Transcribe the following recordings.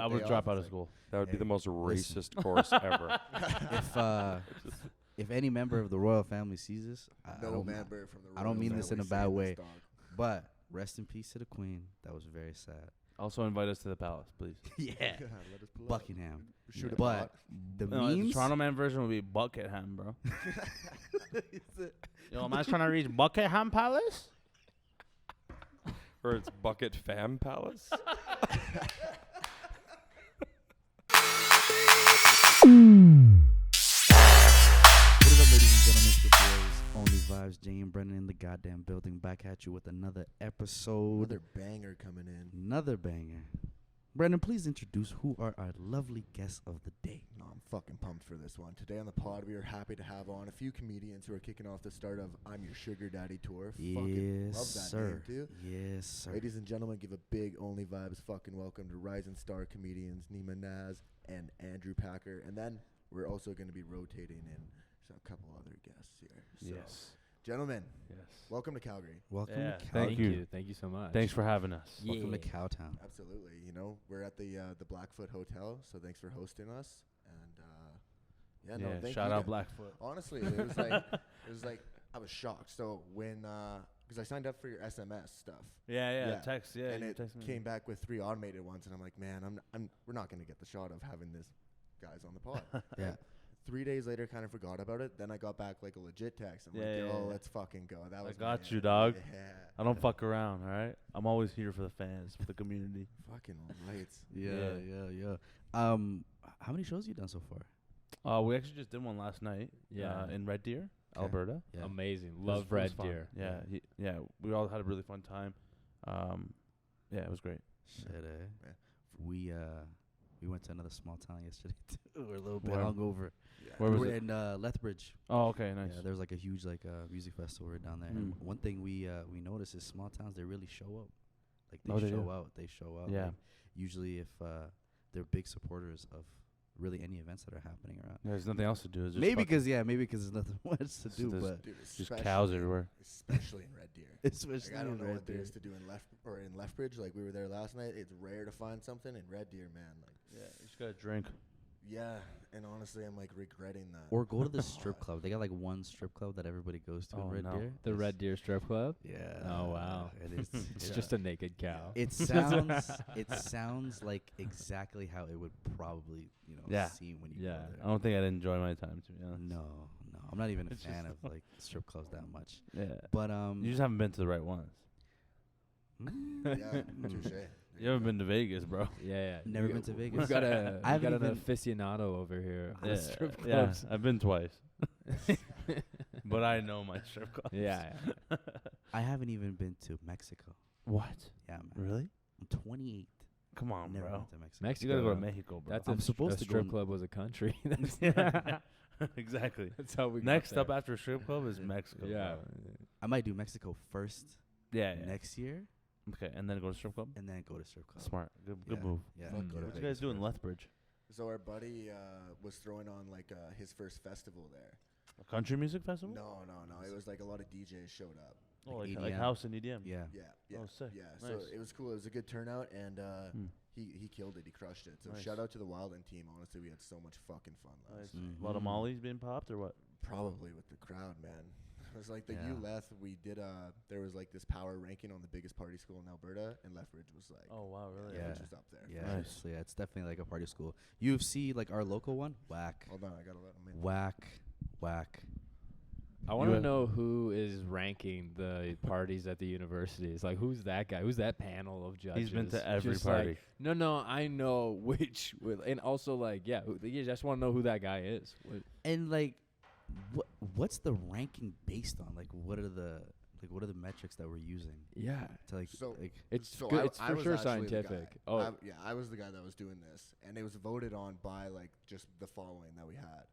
I would drop out of school. That would be the most racist course ever. If any member of the royal family sees this, I don't mean this in a bad way. But rest in peace to the queen. That was very sad. Also invite us to the palace, please. Yeah. Let us pull Buckingham. Shoot a But pot. the The memes. Toronto man version would be Buckingham, bro. Yo, am I trying to reach Buckingham Palace? Or it's Bucket Fam Palace. What is up, ladies and gentlemen? It's your boys, OnlyVibes, Jay and Brennan in the goddamn building, back at you with another episode. Another banger coming in. Another banger. Brennan, please introduce who are our lovely guests of the day. No, I'm fucking pumped for this one. Today on the pod, we are happy to have on a few comedians who are kicking off the start of I'm Your Sugar Daddy tour. Fucking Yes, love that sir. name, too. Yes, sir. Ladies and gentlemen, give a big OnlyVibes fucking welcome to rising star comedians Neema and Andrew Packer. And then we're also going to be rotating in a couple other guests here. So, Yes. gentlemen, Yes. welcome to Calgary. Welcome Yeah, to thank Calgary. you. Thank you so much. Thanks for having us. Welcome to Cowtown. Absolutely. You know, we're at the Blackfoot Hotel, so thanks for hosting us. And thank shout you out guys. Blackfoot. Honestly, it was like I was shocked. So when because I signed up for your SMS stuff, Yeah, text, yeah. and you it text me. came back with 3 automated ones, and I'm like, man, we're not gonna get the shot of having this guys on the pod. Yeah. 3 days later, kind of forgot about it. Then I got back like a legit text. I'm like, Yeah, yo, yeah, yeah. let's fucking go. That was got my you, end. dog. Yeah. I don't fuck around, all right? I'm always here for the fans, for the community. Fucking lights. Yeah. How many shows you done so far? We actually just did one last night. Yeah. In Red Deer, Okay. Alberta. Yeah. Amazing. It was- Love it was Red fun. Deer. Yeah, we all had a really fun time. Yeah, it was great. Shit, eh? Yeah. We went to another small town yesterday too. We're a little bit Where? hungover. Yeah. Where was We're it? in Lethbridge. Oh, okay, nice. Yeah, there's like a huge music festival right down there. And Mm. one thing we notice is small towns, they really show up. Like Oh, they they do? show out. They show out. Yeah. Like, usually if they're big supporters of really any events that are happening around. There's nothing else to do. It's just Maybe fucking- because there's nothing much to do, there's but Dude, just especially- cows everywhere. Especially in Red Deer. especially Like, I don't in know Red what there Deer. is to do in Lethbridge. Like we were there last night. It's rare to find something in Red Deer, man. Like Yeah, you just gotta drink. yeah, and honestly, I'm like regretting that. Or go to the strip club. They got like one strip club that everybody goes to in Oh, Red no. Deer. The It's- Red Deer Strip Club. Yeah. Oh, wow. It is. It's yeah. just a naked cow. It sounds like exactly how it would probably Yeah. seem when you Yeah. go I there. don't think I'd enjoy my time, to be honest. No, I'm not even a It's fan just- of like strip clubs that much. Yeah. But You just haven't been to the right ones. Yeah, touche. You haven't been to Vegas, bro. Yeah. Never We- been to Vegas. We've got a I we've got haven't an even- aficionado over here. Yeah, Strip yeah, clubs. I've been twice. But I know my strip clubs. Yeah. I haven't even been to Mexico. What? Yeah, man. Really? I'm 28. Come on, Never bro. been to Mexico. You Mexico. gotta go to Mexico, bro. That's I'm if supposed a to go strip n- club was a country. That's yeah. Exactly. that's how we got Next up there. after a strip club is Mexico. Yeah. bro. I might do Mexico first Yeah. next year, Okay, and then go to strip club. and then go to strip club. Smart. Good Yeah. move. Yeah. Fuck go yeah. to What you Vegas guys do in first. Lethbridge? So our buddy was throwing on like his first festival there. A country music festival? No. It was like a lot of DJs showed up. Oh, Like like EDM? house and EDM. Yeah. Yeah. Oh, sick. Yeah. Nice. So it was cool. It was a good turnout, and Hmm. he killed it. He crushed it. So Nice. shout out to the Wildland team. Honestly, we had so much fucking fun last Nice. night. A lot of Mhm. mollies being popped or what? Probably with the crowd, man. It was like the Yeah. U-Leth, we did there was like this power ranking on the biggest party school in Alberta, and Lethbridge was like Oh wow, really? Yeah. which was up there. Yeah. Nice. So yeah, it's definitely like a party school. UFC, like our local one, whack, Hold on, I gotta let him in. whack. I want to have- know who is ranking the parties at the universities. Like, who's that guy? Who's that panel of judges? He's been to every Just party. Like, no, I know which. And also, like, yeah, I just want to know who that guy is. And like, what's the ranking based on? Like, what are the metrics that we're using Yeah, to like? So- like it's So good. It's I for was sure actually the guy. scientific. Oh, I was the guy that was doing this, and it was voted on by like just the following that we had.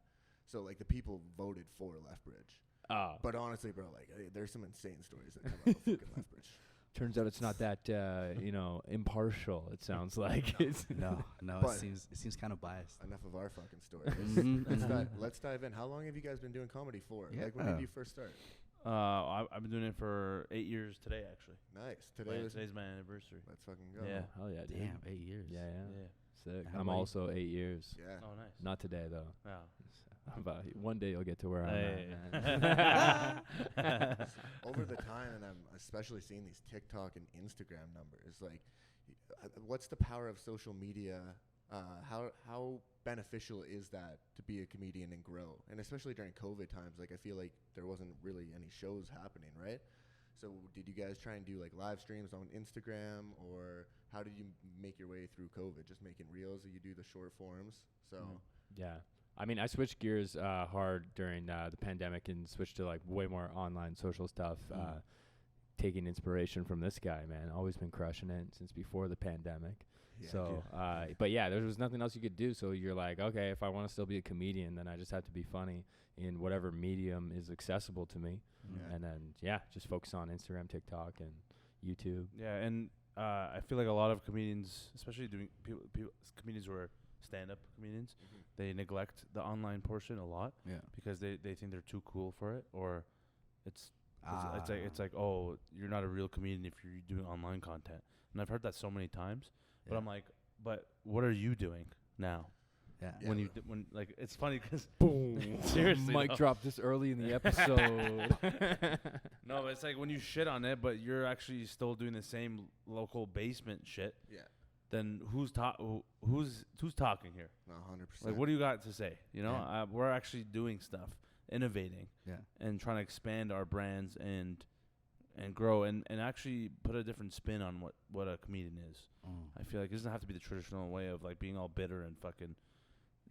So like the people voted for Lethbridge. But honestly, bro, like there's some insane stories that come out of fucking Lethbridge. turns out it's not that impartial. It sounds like it's no, But- it seems kind of biased. Enough of our fucking stories. Mhm. Let's dive in. How long have you guys been doing comedy for? Yeah. Like when did you first start? I've been doing it for 8 years today, actually. Nice. Today's my anniversary. Let's fucking go. Yeah. hell yeah, dude. Damn, 8 years. Yeah. Yeah. Sick. How I'm about you? also 8 years. Yeah. Oh, nice. Not today though. Yeah. But one day you'll get to where Hey. I'm at, man. Over the time, and I'm especially seeing these TikTok and Instagram numbers. Like, what's the power of social media? How beneficial is that to be a comedian and grow? And especially during COVID times, like I feel like there wasn't really any shows happening, right? So did you guys try and do like live streams on Instagram, or how did you make your way through COVID? Just making reels, or you do the short forms? So Yeah. I mean, I switched gears hard during the pandemic and switched to like way more online social stuff, taking inspiration from this guy, man. Always been crushing it since before the pandemic. Yeah. So, but yeah, there was nothing else you could do. So you're like, okay, if I want to still be a comedian, then I just have to be funny in whatever medium is accessible to me. Yeah. And then, yeah, just focus on Instagram, TikTok, and YouTube. Yeah, and I feel like a lot of comedians, especially doing people comedians who are stand-up comedians, they neglect the online portion a lot. Yeah. Because they think they're too cool for it, or it's like oh, you're not a real comedian if you're doing online content. And I've heard that so many times. But I'm like, but what are you doing now? Yeah. When when like it's funny because Boom. seriously, Mic though. drop this early in the episode. No, it's like when you shit on it, but you're actually still doing the same local basement shit. Yeah. Then who's talking here? 100%. Like, what do you got to say? You know, Yeah. we're actually doing stuff, innovating, and trying to expand our brands and grow and actually put a different spin on what a comedian is. I feel like it doesn't have to be the traditional way of like being all bitter and fucking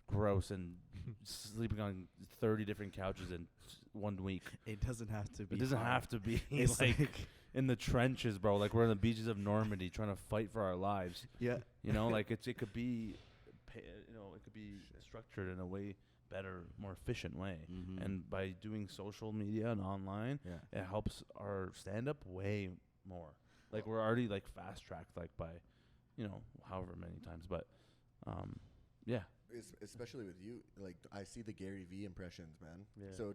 gross and sleeping on 30 different couches in 1 week. It doesn't have to be. It doesn't hard. have to be It's like in the trenches, bro. Like we're on the beaches of Normandy trying to fight for our lives. Yeah. You know, like it could be, it could be structured in a way better, more efficient way. Mm-hmm. And by doing social media and online, it helps our stand up way more. Like we're already like fast tracked, like by, however many times. But, yeah. Especially with you, like I see the Gary V impressions, man. Yeah. So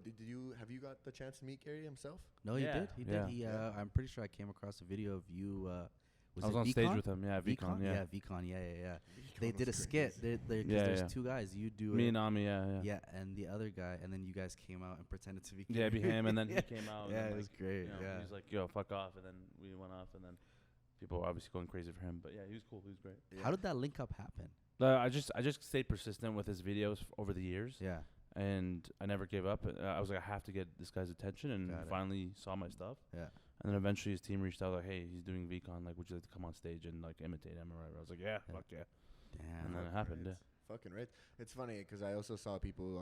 have you got the chance to meet Gary himself? No, he did. He did. Yeah. I'm pretty sure I came across a video of you. I was on stage with him. Yeah, Vicon. Yeah. Vicon. Yeah. Vicon They did a was skit. crazy. There's two guys. You do Me it. and Ami. Yeah. Yeah, and the other guy, and then you guys came out and pretended to be. Yeah, be him, and then he came out. Yeah, and it was great. He was like, "Yo, fuck off," and then we went off, and then people were obviously going crazy for him. But yeah, he was cool. He was great. How did that link up happen? I just stayed persistent with his videos over the years. Yeah. And I never gave up. I was like, I have to get this guy's attention, and finally saw my stuff. Yeah. And then eventually his team reached out like, hey, he's doing VCon. Like, would you like to come on stage and like imitate him or whatever? I was like, yeah. Fuck yeah. Damn. And then it happened. Yeah. Fucking right. It's funny because I also saw people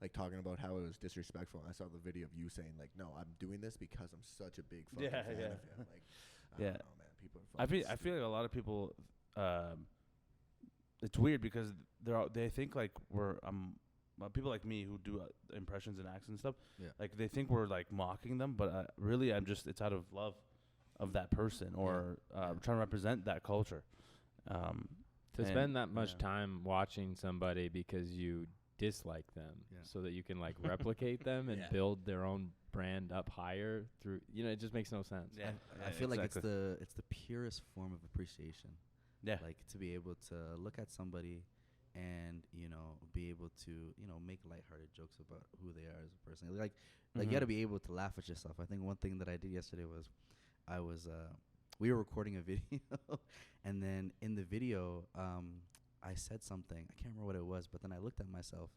like talking about how it was disrespectful. I saw the video of you saying like, "No, I'm doing this because I'm such a big fucking fan of him." Like, I don't know, man. People are fucking I feel like a lot of people. It's weird because they think like people like me who do impressions and acts and stuff. Yeah. Like they think we're like mocking them, but really it's out of love of that person or trying to represent that culture. To spend that much time watching somebody because you dislike them so that you can like replicate them and build their own brand up higher through, it just makes no sense. Yeah. I feel like it's the purest form of appreciation. Yeah. Like to be able to look at somebody and, be able to, make lighthearted jokes about who they are as a person. Like you got to be able to laugh at yourself. I think one thing that I did yesterday was we were recording a video and then in the video, I said something. I can't remember what it was, but then I looked at myself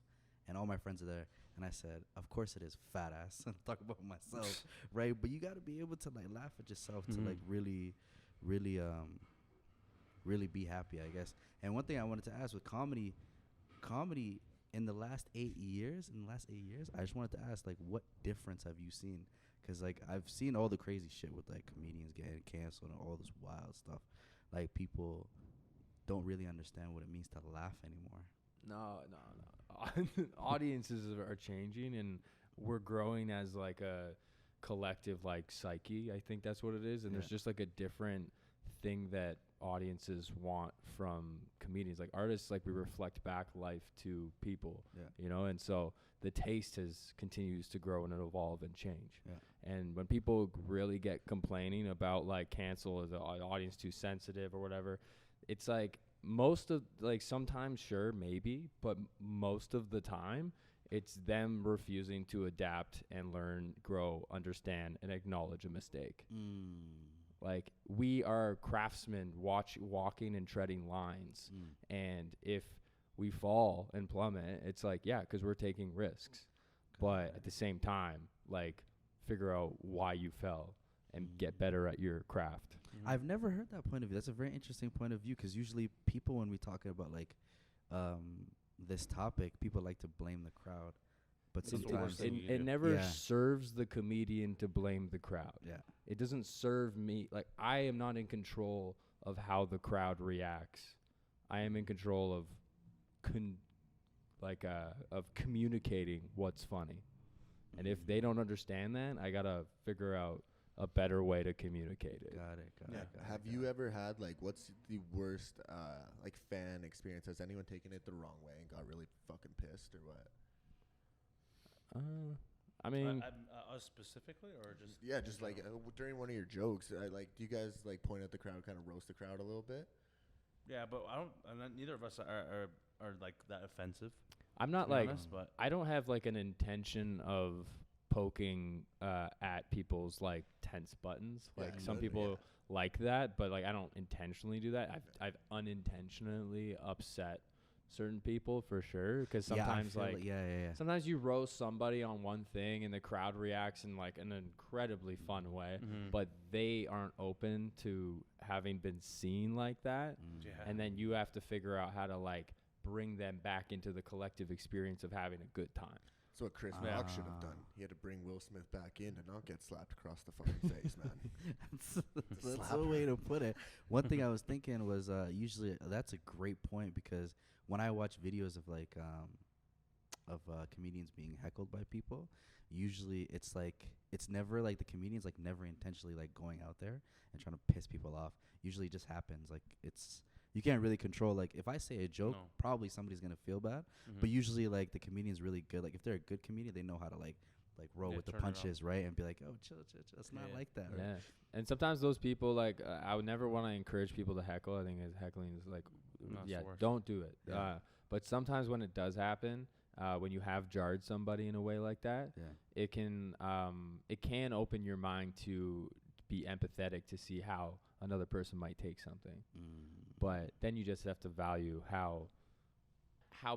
and all my friends are there and I said, of course it is, fat ass. And talk about myself, right? But you got to be able to like laugh at yourself to like really be happy, I guess. And one thing I wanted to ask with comedy in the last 8 years, I just wanted to ask, like, what difference have you seen? Because, like, I've seen all the crazy shit with, like, comedians getting canceled and all this wild stuff. Like, people don't really understand what it means to laugh anymore. No. Audiences are changing, and we're growing as, like, a collective, like, psyche. I think that's what it is. And there's just, like, a different thing that audiences want from comedians. Like artists, like we reflect back life to people, and so the taste continues to grow and evolve and change. And when people really get complaining about like cancel, or the audience too sensitive or whatever, it's like most of, like, sometimes, sure, maybe, but most of the time, it's them refusing to adapt and learn, grow, understand, and acknowledge a mistake. Like, we are craftsmen walking and treading lines. And if we fall and plummet, it's like, yeah, because we're taking risks. But at the same time, like, figure out why you fell and get better at your craft. I've never heard that point of view. That's a very interesting point of view, because usually people, when we talk about, like, this topic, people like to blame the crowd. But sometimes it never serves the comedian to blame the crowd. Yeah. It doesn't serve me. Like, I am not in control of how the crowd reacts. I am in control of of communicating what's funny. And if they don't understand that, I got to figure out a better way to communicate it. Got it. Have you ever had, like, what's the worst, like, fan experience? Has anyone taken it the wrong way and got really fucking pissed or what? I mean, us specifically, or just just like during one of your jokes, like, do you guys like point at the crowd, kind of roast the crowd a little bit? Yeah, but I don't. Neither of us are like that offensive. I'm not like. Honest, but I don't have like an intention of poking at people's like tense buttons. Like some people like that, but like I don't intentionally do that. I've unintentionally upset certain people for sure, because sometimes sometimes you roast somebody on one thing and the crowd reacts in like an incredibly fun way, but they aren't open to having been seen like that, and then you have to figure out how to like bring them back into the collective experience of having a good time. That's what Chris Rock should have done. He had to bring Will Smith back in to not get slapped across the fucking face, man. That's the way to put it. One thing I was thinking was usually that's a great point, because when I watch videos of like comedians being heckled by people, usually it's never like the comedians like never intentionally like going out there and trying to piss people off. Usually it just happens. Like you can't really control, like, if I say a joke, probably somebody's gonna feel bad. But usually like the comedian's really good. Like if they're a good comedian, they know how to like roll with the punches, right? And be like, oh, chill. It's not like that. Yeah. Right? And sometimes those people, like, I would never want to encourage people to heckle. I think heckling is like, don't do it. Yeah. But sometimes when it does happen, when you have jarred somebody in a way like that, it can open your mind to be empathetic to see how another person might take something. But then you just have to value how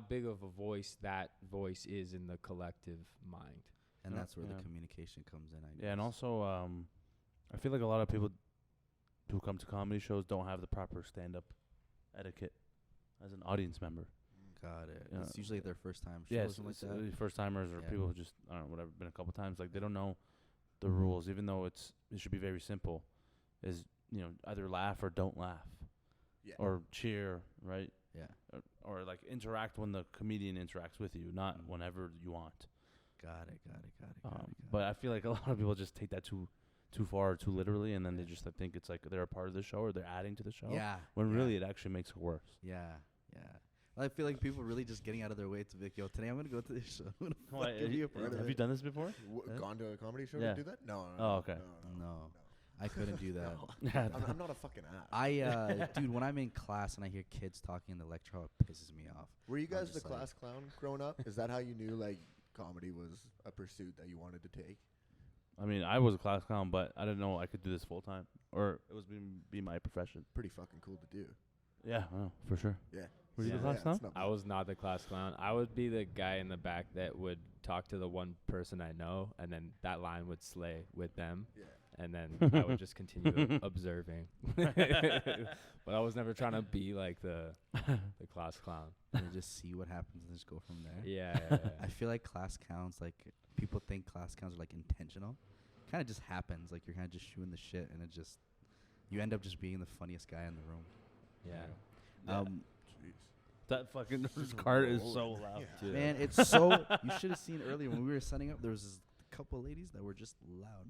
big of a voice that voice is in the collective mind. And that's where the communication comes in, I guess. Yeah, and also I feel like a lot of people who come to comedy shows don't have the proper stand-up etiquette as an audience member. Got it. It's usually their first time shows. Like that. First timers or people who just, I don't know, whatever, been a couple times. Like, they don't know the rules, even though it should be very simple. Is, either laugh or don't laugh. Yeah. Or cheer, right? Yeah. Or like interact when the comedian interacts with you, not whenever you want. Got it. But I feel like a lot of people just take that too far or too literally, and then they just think it's like they're a part of the show or they're adding to the show. Yeah. When really it actually makes it worse. Yeah. I feel like people really just getting out of their way to be like, yo, today I'm going to go to this show. Have you done this before? Gone to a comedy show to do that? No. Oh, okay. No. I couldn't do that. I'm not a fucking ass. Dude, when I'm in class and I hear kids talking in the lecture hall, it pisses me off. Were you guys the class clown growing up? Is that how you knew, like, comedy was a pursuit that you wanted to take? I mean, I was a class clown, but I didn't know I could do this full time, or it was be my profession. Pretty fucking cool to do. Yeah, for sure. Yeah. Were you the class clown? I was not the class clown. I would be the guy in the back that would talk to the one person I know, and then that line would slay with them. Yeah. And then I would just continue observing. But I was never trying to be like the class clown. And just see what happens and just go from there. Yeah. I feel like class clowns, like, people think class clowns are like intentional. Kind of just happens. Like, you're kind of just shooting the shit, and you end up just being the funniest guy in the room. Yeah. That fucking cart is so loud. Yeah. Man, it's so... You should have seen earlier when we were setting up, there was this couple ladies that were just loud.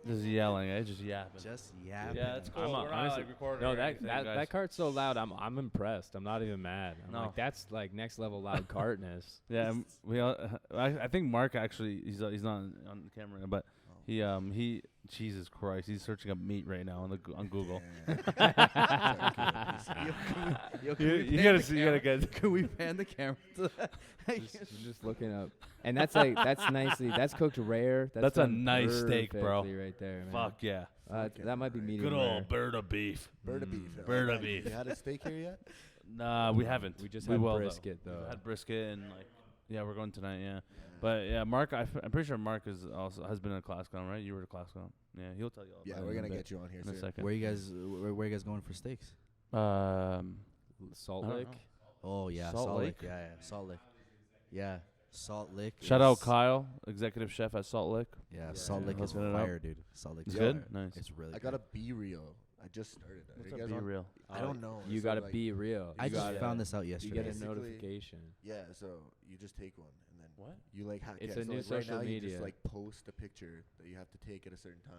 Just yelling, just yapping. Yeah, it's cool. We're honestly, not, recording. No, that cart's so loud. I'm impressed. I'm not even mad. I'm like, that's like next level loud cartness. Yeah, I think Mark actually he's not on the camera, but He Jesus Christ, he's searching up meat right now on Google. You gotta get. Can we pan the camera to that? just looking up, and that's that's cooked rare. That's a nice steak, bro. Right there, man. Fuck yeah. That might be medium Good rare. old bird of beef. Bird of beef. Bird of beef. You had a steak here yet? Nah, we haven't. We just we had will, brisket though. We had brisket and we're going tonight. Yeah. But yeah, Mark, I'm pretty sure Mark has been at ClassCon, right? You were at ClassCon. Yeah, he'll tell you all about it. Yeah, we're gonna get you on here in a soon. second. Where you guys going for steaks? Salt I don't Lake. know. Oh yeah, Salt Lake? Yeah, Salt Lake. Yeah, Salt Lake. Shout out Kyle, executive chef at Salt Lake. Yeah, Salt Lake is Hooking it up. fire, dude. Salt Lake. It's good. Nice. It's really. I good. gotta be real. I just started. Are What's you up, guys be on? real? I don't know. You So, gotta like, be real. I You just gotta- found this out You yesterday. get a Basically- notification. Yeah, so you just take one and then What? you like It's yeah, a so new like social right now You media. just like post a picture that you have to take at a certain time.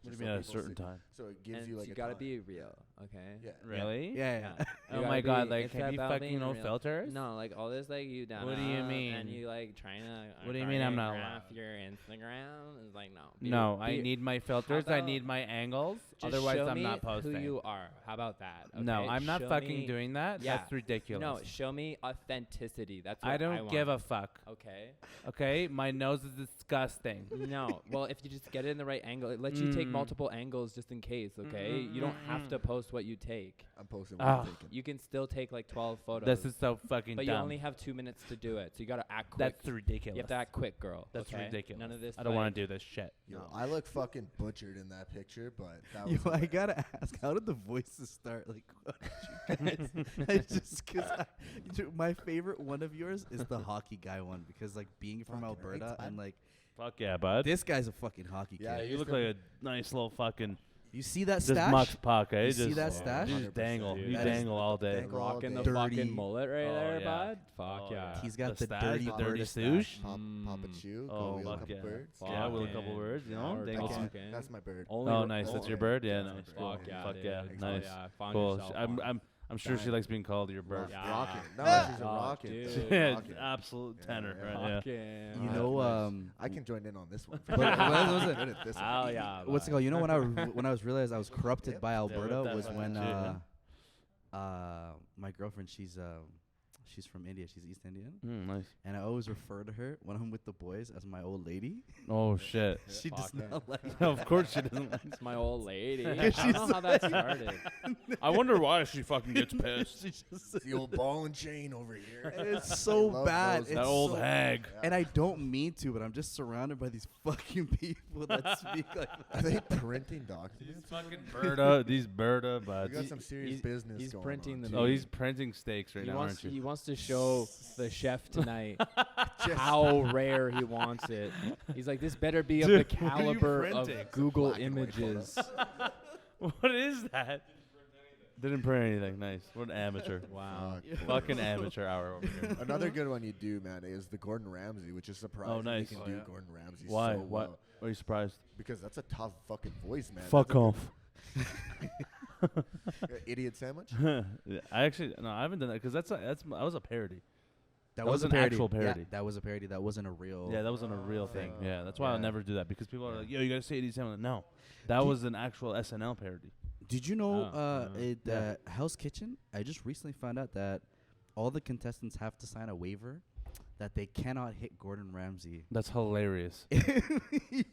What do Just you so mean at a people certain see- time? So it gives And you like you a gotta time. be real, okay? Yeah. Really? Yeah. You Oh gotta my God! be- Like, it's have you about fucking being no real. filters? No, like all this, like you done. What do you mean? And you like trying to. What do you mean I'm not allowed? Your Instagram is like no. Be- No, I be- need my filters. I about need my angles. just Otherwise, show I'm me not posting. Who you are? How about that? Okay? No, I'm not Show fucking me- doing that. Yeah. That's ridiculous. No, show me authenticity. That's what I don't want. give a fuck. Okay. Okay, my nose is disgusting. No. Well, if you just get it in the right angle, it lets you take multiple angles just in case. Okay. You don't have to post what you take. I'm posting what Ah. I'm taking. You can still take like 12 photos. This is so fucking but dumb. you only have 2 minutes to do it, so you gotta act quick. That's ridiculous. You have to act quick, girl. That's okay? ridiculous. None of this. I don't want like- to do this shit. Yo, No. I look fucking butchered in that picture, but that Yo, was I gotta ask, how did the voices start? Like, what did you guys? I just cause my favorite one of yours is the hockey guy one because like being from Fucking Alberta right, and like Fuck yeah, bud. this guy's a fucking hockey Yeah, kid. You look like a nice little fucking You see that just stash? Mux Puck, eh? You Just, see that stash? You just dangle. Dude, You that is dangle all day. dangle all Rocking the day. Dirty. fucking mullet right Oh, there, yeah. bud. Fuck Oh, yeah. He's got the stash, dirty the bird dirty stash. swoosh. Pop a chew, Oh, go wheel a fuck couple yeah. birds. Yeah, with a Fucking couple words, you know? hard Dangle talk. some- Fucking- That's my bird. Only Oh, re- nice. That's oh, your yeah. bird? Yeah, That's nice. my bird. Fuck yeah, Fuck dude. yeah. Oh, Nice. yeah, found Cool. yourself I'm one. I'm sure she likes being called your bird. Yeah. Rockin'. No, she's a Oh, rocket. dude. Yeah, Rockin'. absolute Yeah, tenor, yeah. right? Yeah. Fucking- You Oh, know, nice. I can join in on this one. But what was it? Good at this one. Oh yeah. What's it bud. called? You know when I was realized I was corrupted by Alberta that was fucking when shit, my girlfriend she's from India. She's East Indian, Nice. and I always refer to her when I'm with the boys as my old lady. Oh shit. She does Fuck not like. Of course she doesn't. It's my old lady. I She's don't know how that started. I wonder why she fucking gets pissed. She just, It's the old ball and chain over here. and it's I so love bad. those. It's That old so- hag. And I don't mean to, but I'm just surrounded by these fucking people that speak like Are they printing documents? These Berta, You but got some serious business he's going printing on. the oh, he's printing steaks right He now, wants, aren't you? he wants to show the chef tonight Just- how rare he wants it. He's like, this better be of Dude, the what are you caliber of printing? Google Black and white images. What is that? Didn't print anything. Nice. What an amateur. Wow. Fucking amateur hour over here. Another good one you do, man, is the Gordon Ramsay, which is surprising. nice. You Oh, can do yeah. Gordon Ramsay Why? so What? well. Are you surprised? Because that's a tough fucking voice, man. Fuck That's a- off. Idiot sandwich? Yeah, I haven't done that because that was a parody. that was a an parody. actual Yeah, parody. that was a parody. That wasn't a real. Yeah, that wasn't a real thing. Yeah, that's why I'll Yeah. never do that because people are like, "Yo, you gotta say these." No, that was an actual SNL parody. Did you know Yeah. Hell's Kitchen? I just recently found out that all the contestants have to sign a waiver that they cannot hit Gordon Ramsay. That's hilarious. He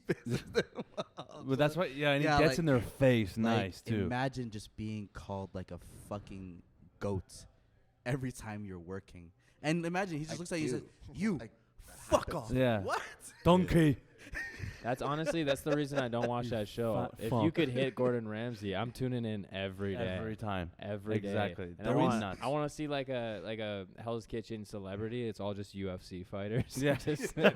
pisses them off. But that's why, yeah, and Yeah, he gets like- in their face, Like, nice too. Imagine just being called like a fucking goat every time you're working. And imagine he just looks like he says, "You Like, fuck off." Yeah. What? Donkey. That's honestly, that's the reason I don't watch that show. fat If fuck. you could hit Gordon Ramsay, I'm tuning in every day. Every time. Every day. Exactly. And That was nuts. I want to see like a Hell's Kitchen celebrity. It's all just UFC fighters. Yeah. Just Gordon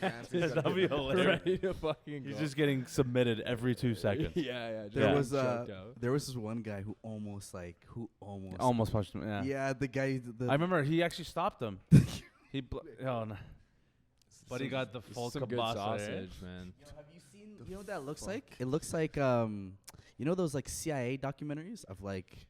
Ramsay's That'd gotta be be hilarious. ready to fucking He's go. just getting submitted every 2 seconds. yeah. There Yeah. was choked out. there was this one guy who almost Almost punched him. Yeah. yeah, the guy I remember he actually stopped him. Oh no. But he got the full some good kielbasa, eh? sausage, man. Have you seen? You know what that looks like? It looks like you know those like CIA documentaries of like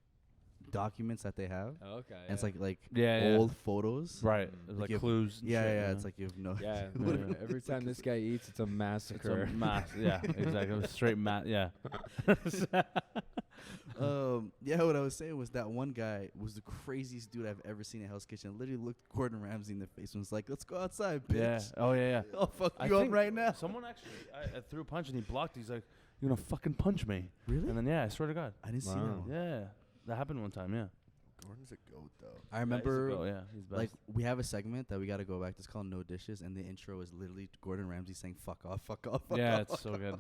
documents that they have. Oh, okay. And it's like old old photos. right, Like like you have- clues. And Yeah, shit, yeah. It's like you have no. Yeah. idea. Every time this guy eats, it's a it's massacre. a mass. Yeah, exactly. It was straight yeah. Yeah, what I was saying was that one guy was the craziest dude I've ever seen at Hell's Kitchen. Literally looked Gordon Ramsay in the face and was like, "Let's go outside, bitch. Yeah. Oh yeah. I'll fuck I you up think right now." Someone actually I threw a punch and he blocked. He's like, "You're gonna fucking punch me." Really? And then I swear to God. I didn't see Wow. that one. Yeah, that happened one time. Yeah. Gordon's a goat though. I remember, Yeah, he's best. like, we have a segment that we got to go back. It's called No Dishes, and the intro is literally Gordon Ramsay saying "fuck off, fuck off." Fuck yeah, off. it's so good.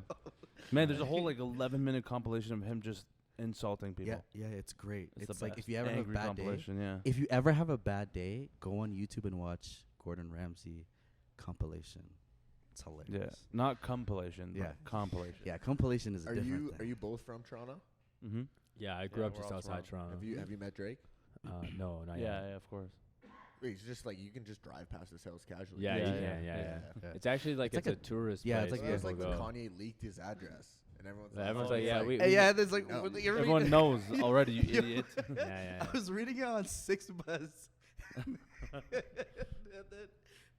Man, there's a whole like 11-minute compilation of him just insulting people. Yeah, it's great. It's It's the like best. if you ever have a Angry bad day, compilation, yeah. if you ever have a bad day, go on YouTube and watch Gordon Ramsay compilation. It's hilarious. Yeah, not compilation. Yeah. But compilation. Yeah, compilation is a Are different you thing. both from Toronto? Mm-hmm. Yeah, I grew Yeah, up we're just all outside Toronto. Toronto. Have you met Drake? No, not Yeah, yet. yeah, of course. Wait, it's just like you can just drive past his house casually. Yeah, Yeah, you yeah, can. Yeah, yeah. Yeah. It's actually like It's it's, like a tourist yeah, place. it's It was like like people when go. Kanye leaked his address, and everyone's Yeah, like, everyone's oh, like, it's yeah, we- Hey, yeah, there's like No. you're Everyone reading- knows already, you idiot. Yeah, yeah. I was reading it on 6 Buzz. and then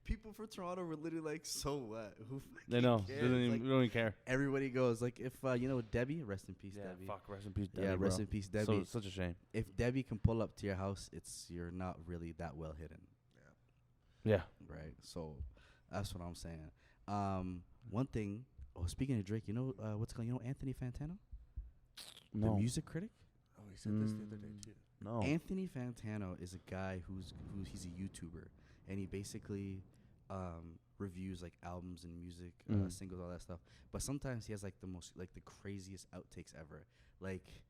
people from Toronto were literally like, "So what? Who fucking They know. cares?" They don't even, Like, we don't even care. everybody goes like, if Debbie, rest in peace, Yeah, Debbie. fuck. Rest in peace, Debbie. Yeah, rest bro. in peace, So Debbie. such a shame. If Debbie can pull up to your house, you're not really that well hidden, Yeah. right? So that's what I'm saying. One thing. Oh, speaking of Drake, what's called? Anthony Fantano, the No. music critic. Oh, he said this the other day too. No. Anthony Fantano is a guy he's a YouTuber, and he basically reviews like albums and music, singles, all that stuff. But sometimes he has like the craziest outtakes ever. Like,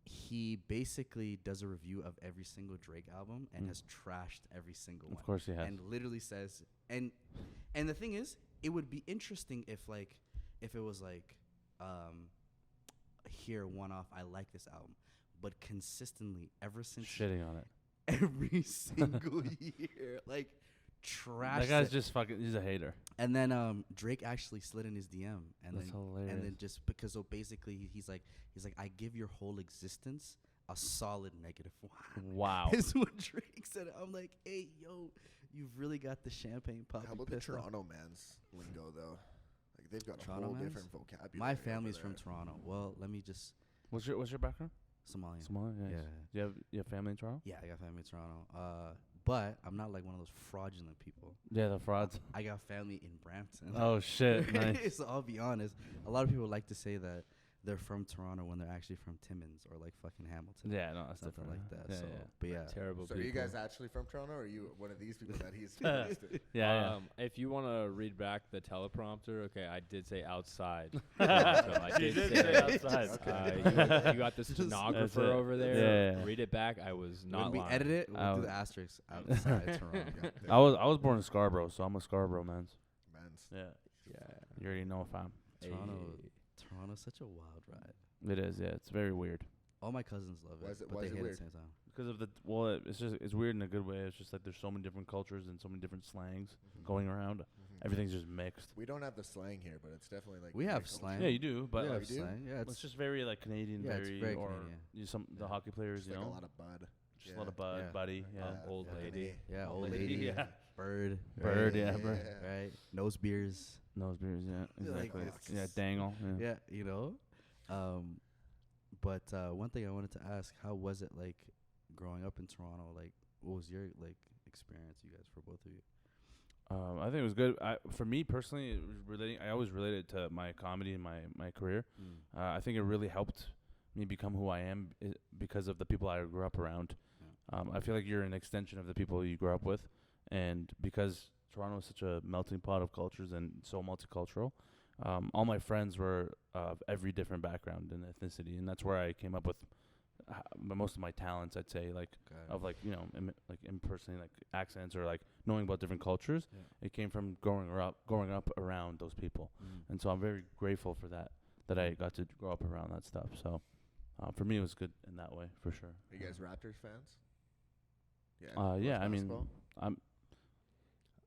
he basically does a review of every single Drake album and has trashed every single one. Of course he has. And literally says, and the thing is, it would be interesting if it was like, here, one off, I like this album, but consistently ever since Shitting on it. every single year, like trash. That guy's just fucking. He's a hater. And then Drake actually slid in his DM, and That's then hilarious. and then just because basically he's like I give your whole existence a solid -1. Wow. Is what Drake said. I'm like, hey yo, you've really got the champagne pop. How about the Toronto man's lingo though? Like they've got Toronto a whole mans? different vocabulary. My over family's there. from Toronto. Well, let me just What's your background? Somalia. Somalia. Yeah. Yeah. You have family in Toronto? Yeah, I got family in Toronto. But I'm not like one of those fraudulent people. Yeah, the frauds. I got family in Brampton. Oh shit. Nice. So I'll be honest. A lot of people like to say that they're from Toronto when they're actually from Timmins or like fucking Hamilton. Yeah, no, that's Something different. like that. Yeah, so, yeah. but yeah. Terrible So people. are you guys actually from Toronto, or are you one of these people that he's listed? Yeah, If you want to read back the teleprompter, okay, I did say outside. So yeah. I You did did say outside. you got the stenographer it. over there. Yeah, yeah. Read it back. I was not When we lying. edit it, we'll do Oh. the asterisk outside Toronto. I was born in Scarborough, so I'm a Scarborough man. Man's. Yeah. Yeah. You already know if I'm. Toronto's such a wild ride. It is. Yeah, it's very weird. All my cousins love Why it, is it- but why they is it hate it weird? at the same time. Because of it's weird in a good way. It's just like there's so many different cultures and so many different slangs going around. Everything's just mixed. We don't have the slang here, but it's definitely like We have culture. slang. Yeah, you do, but we like, have you do? slang. Yeah, it's just very like Canadian, yeah, it's very or Canadian. the hockey players, Just you like know, a lot of bud. just a lot of bud, Yeah. buddy, yeah, Old lady. yeah, Old old lady, lady, yeah. bird, Bird, right? yeah, bird. right? Nose beers. nose beers, yeah, Like exactly, it's- yeah, dangle, yeah. Yeah, But one thing I wanted to ask, how was it like growing up in Toronto? Like, what was your like experience, you guys, for both of you? I think it was good. For me personally, it was I always related to my comedy and my career. I think it really helped me become who I am because of the people I grew up around. I feel like you're an extension of the people you grew up with, and because Toronto is such a melting pot of cultures and so multicultural, all my friends were of every different background and ethnicity, and that's where I came up with most of my talents, I'd say, like of like impersonating like accents or like knowing about different cultures. It came from growing up around those people, and so I'm very grateful for that I got to grow up around that stuff. So for me, it was good in that way for sure. Are you guys Raptors fans? Yeah, I mean, basketball?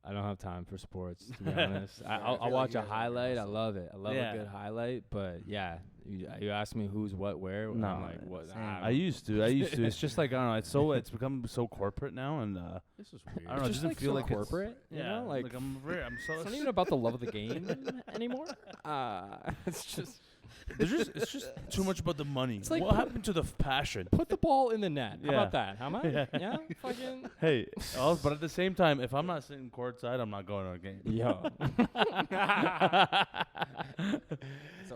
I don't have time for sports, to be honest. I'll watch a highlight. I love it. I love a good highlight. But yeah, You ask me who's what where. No, I'm like what? I used to. It's just like I don't know. It's become so corporate now, and This is weird. I don't know. It It's just doesn't like feel so like corporate. It's, You know, like I'm so. it's not even about the love of the game anymore. It's just It's just too much about the money. It's like what happened to the passion? put the ball in the net. How Yeah. about that? How much? Yeah. Yeah. Fucking. Hey, but at the same time, if I'm not sitting courtside, I'm not going to a game. Yo.